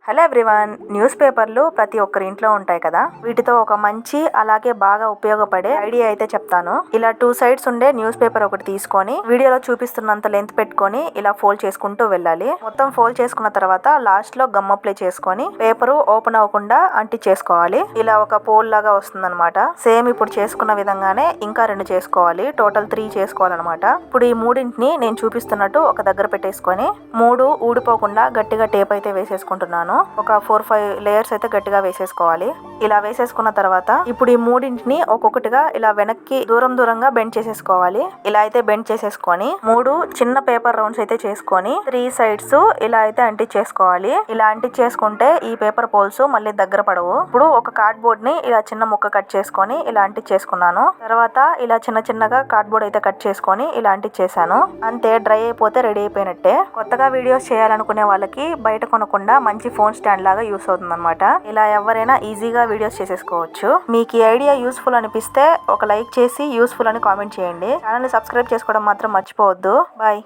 Hello everyone, news పేపర్లు ప్రతి ఒక్కరి ఇంట్లో ఉంటాయి కదా. వీటితో ఒక మంచి అలాగే బాగా ఉపయోగపడే ఐడియా అయితే చెప్తాను. ఇలా 2 సైడ్స్ ఉండే న్యూస్ పేపర్ ఒకటి తీసుకొని వీడియోలో చూపిస్తున్నంత లెంత్ పెట్టుకొని ఇలా ఫోల్డ్ చేసుకుంటూ వెళ్ళాలి. మొత్తం ఫోల్డ్ చేసుకున్న తర్వాత లాస్ట్ లో గమ్ అప్లై చేసుకొని పేపర్ ఓపెన్ అవ్వకుండా అంటించేసుకోవాలి. ఇలా ఒక పోల్ లాగా వస్తుందన్నమాట. సేమ్ ఇప్పుడు చేసుకున్న విధంగానే ఇంకా 2 చేసుకోవాలి. టోటల్ 3 చేసుకోవాలన్నమాట. ఇప్పుడు ఈ మూడింటిని నేను చూపిస్తున్నట్టు ఒక దగ్గర పెట్టేసుకొని 3 ఊడిపోకుండా గట్టిగా టేప్ అయితే వేసేసుకుంటున్నాను. ఒక 4-5 లేయర్స్ అయితే గట్టిగా వేసేసుకోవాలి. ఇలా వేసేసుకున్న తర్వాత ఇప్పుడు ఈ మూడింటిని ఒక్కొక్కటిగా ఇలా వెనక్కి దూరంగా బెండ్ చేసేసుకోవాలి. ఇలా అయితే బెండ్ చేసేసుకొని 3 చిన్న పేపర్ రౌండ్స్ అయితే చేసుకొని 3 సైడ్స్ ఇలా అయితే అంటించేసుకోవాలి. ఇలా అంటించేసుకుంటే ఈ పేపర్ పోల్స్ మళ్ళీ దగ్గర పడవు. ఇప్పుడు ఒక కార్డ్ బోర్డ్ ని ఇలా చిన్న ముక్క కట్ చేసుకొని ఇలా అంటించేసుకున్నాను. తర్వాత ఇలా చిన్నగా కార్డ్ బోర్డ్ అయితే కట్ చేసుకొని ఇలా అంటించేసాను. అంతే, డ్రై అయిపోతే రెడీ అయిపోయినట్టే. కొత్తగా వీడియోస్ చేయాలనుకునే వాళ్ళకి బయట కొనకుండా మంచి ఫోన్ స్టాండ్ లాగా యూస్ అవుతుంది అనమాట. ఇలా ఎవరైనా ఈజీగా వీడియోస్ చేసేసుకోవచ్చు. మీకు ఈ ఐడియా యూస్ఫుల్ అనిపిస్తే ఒక లైక్ చేసి యూస్ఫుల్ అని కామెంట్ చేయండి. ఛానల్ ని సబ్స్క్రైబ్ చేసుకోవడం మాత్రం మర్చిపోవద్దు. బాయ్.